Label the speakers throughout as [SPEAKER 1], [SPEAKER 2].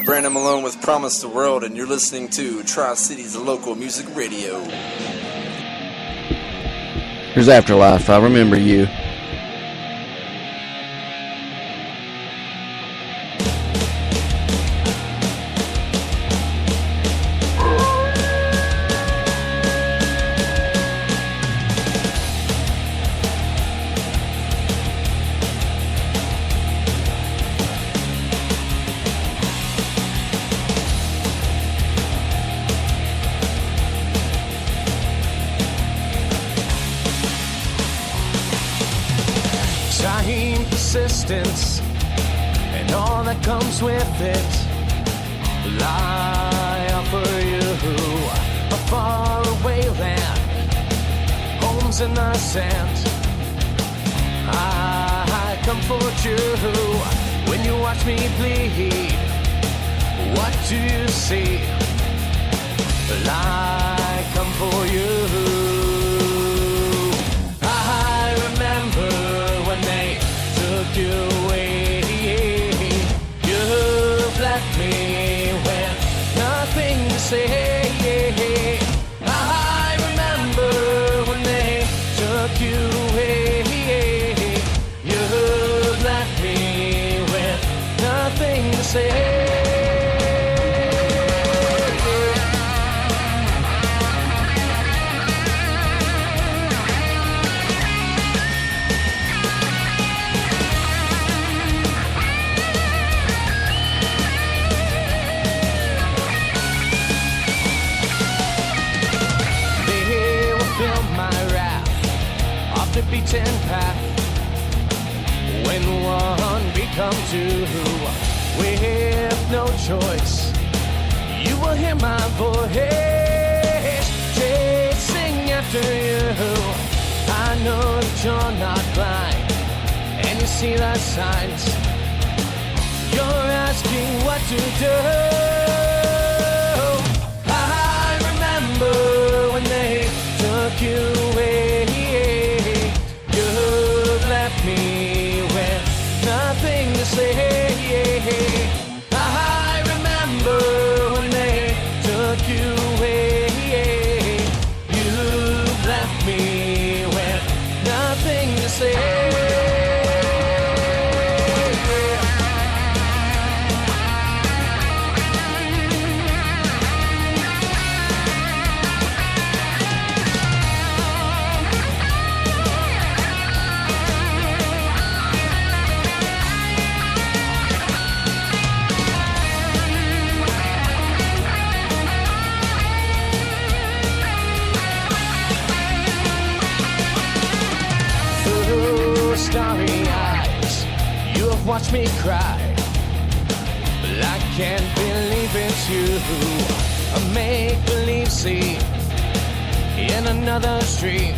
[SPEAKER 1] Brandon Malone with Promise the World, and you're listening to Tri-Cities Local Music Radio.
[SPEAKER 2] Here's Afterlife, I Remember You.
[SPEAKER 3] And all that comes with it. I offer you a faraway land, homes in the sand. I comfort you when you watch me bleed. What do you see? I come for you. I remember when they took you away. You've left me with nothing to say. I remember when they took you away. You've left me with nothing to say. The beaten path. When one becomes two, with no choice, you will hear my voice chasing after you. I know that you're not blind, and you see the signs. You're asking what to do. I remember when they took you away. Me with nothing to say. I remember when they took you away. You left me with nothing to say. Starry eyes, you have watched me cry, but I can't believe it's you. A make-believe scene in another stream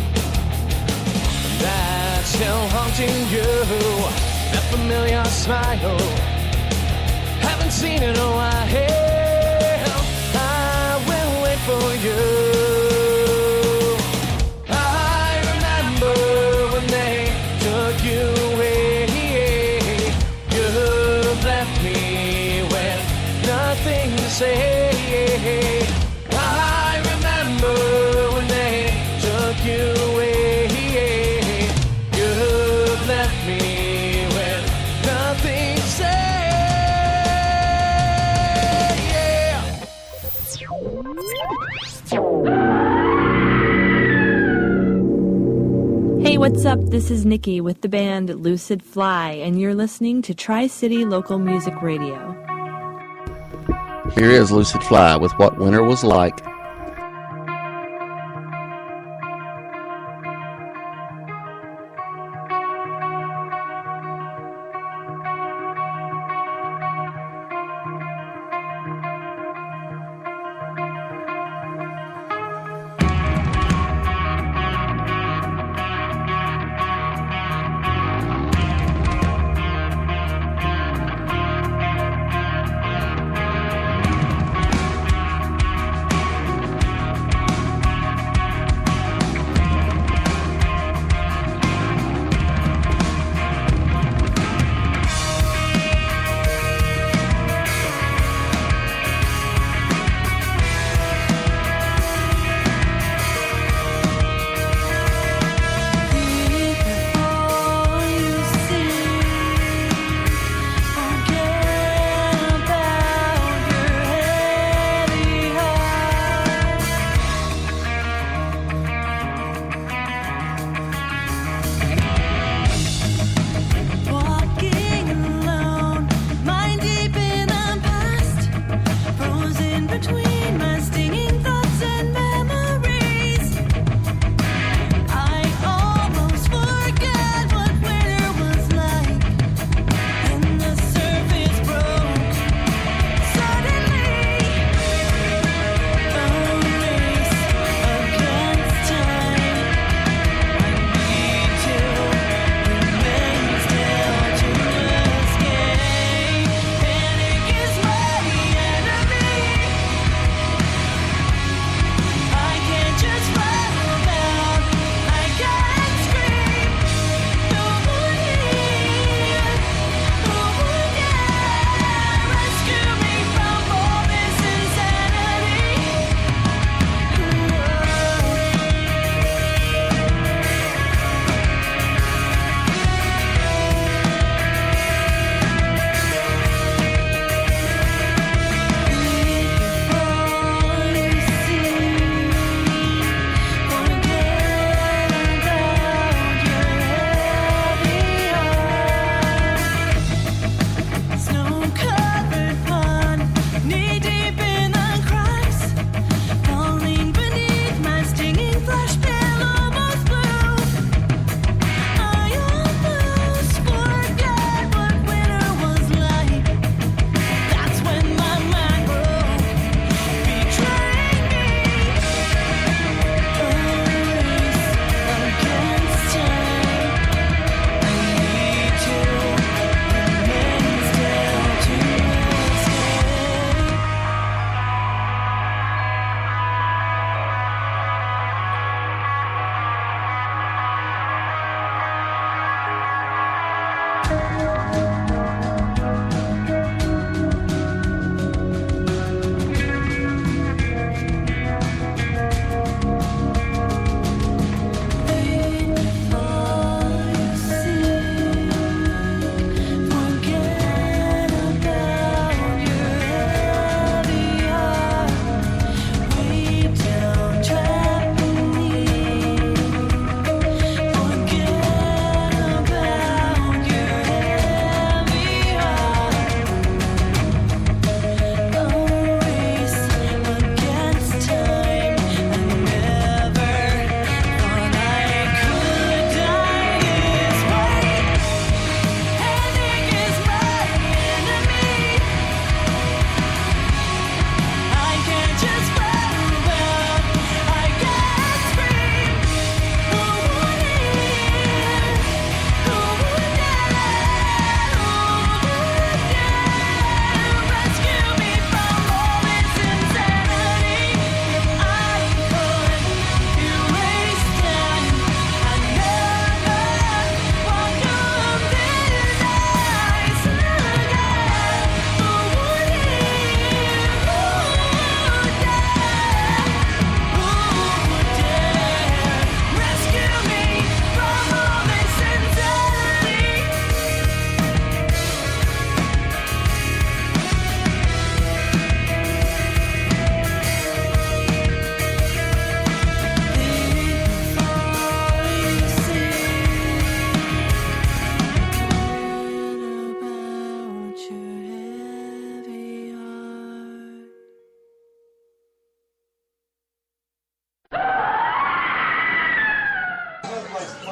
[SPEAKER 3] that's still haunting you. That familiar smile, haven't seen in a while. I will wait for you. You away, you've left me with nothing to say. I remember when they took you away. You've left me with nothing to say.
[SPEAKER 4] Hey, what's up? This is Nikki with the band Lucid Fly, and you're listening to Tri-City Local Music Radio.
[SPEAKER 2] Here is Lucid Fly with What Winter Was Like.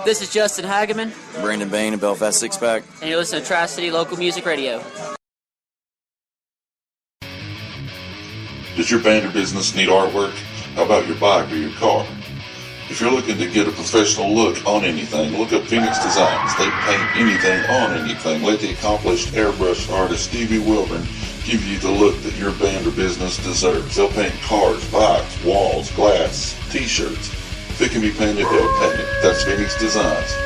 [SPEAKER 5] This is Justin Hageman.
[SPEAKER 6] Brandon Bain of Belfast Six Pack.
[SPEAKER 5] And you're listening to Tri-City Local Music Radio.
[SPEAKER 7] Does your band or business need artwork? How about your bike or your car? If you're looking to get a professional look on anything, look up Phoenix Designs. They paint anything on anything. Let the accomplished airbrush artist Stevie Wilburn give you the look that your band or business deserves. They'll paint cars, bikes, walls, glass, t-shirts. If it can be painted, they'll paint it. That's Phoenix Designs.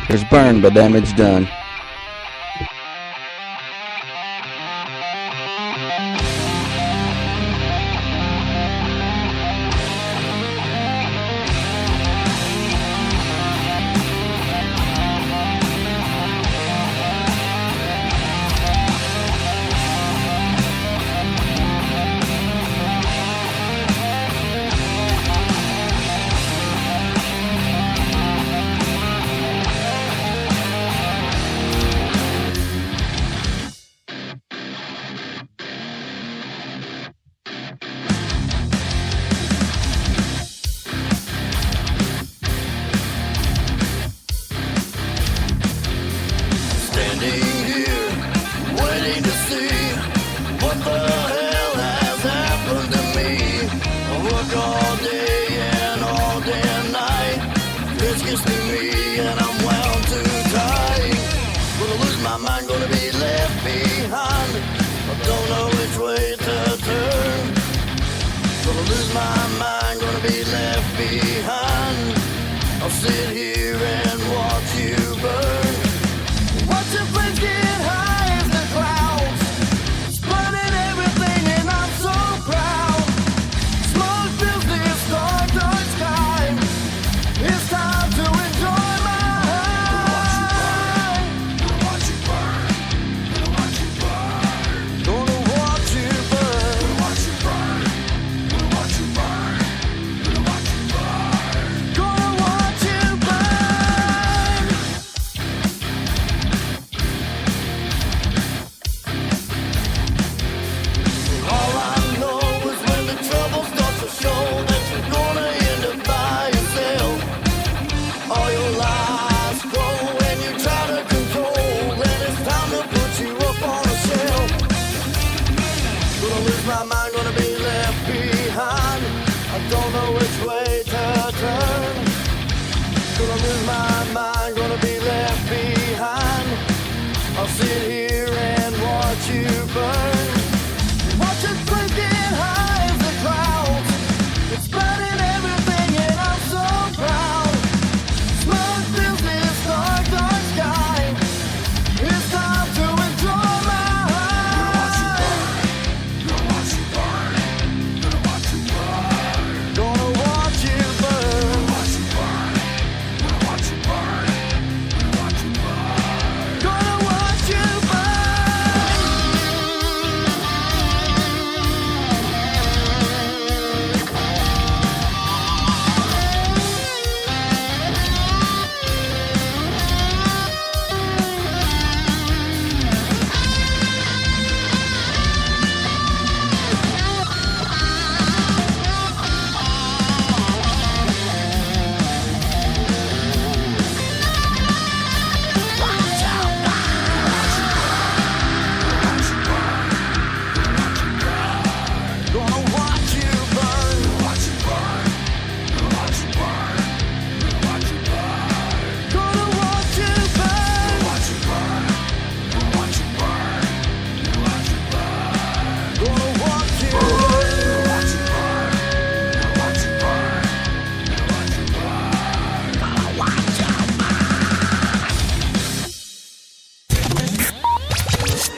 [SPEAKER 2] There's burn but damage done.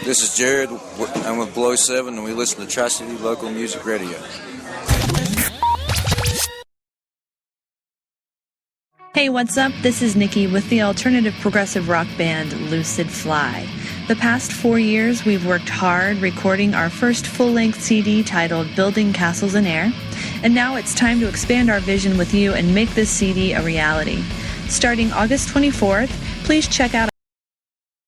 [SPEAKER 1] This is Jared. I'm with Blow 7, and we listen to Tri-City Local Music Radio.
[SPEAKER 4] Hey, what's up? This is Nikki with the alternative progressive rock band Lucid Fly. The past 4 years, we've worked hard recording our first full-length CD titled Building Castles in Air, and now it's time to expand our vision with you and make this CD a reality. Starting August 24th, please check out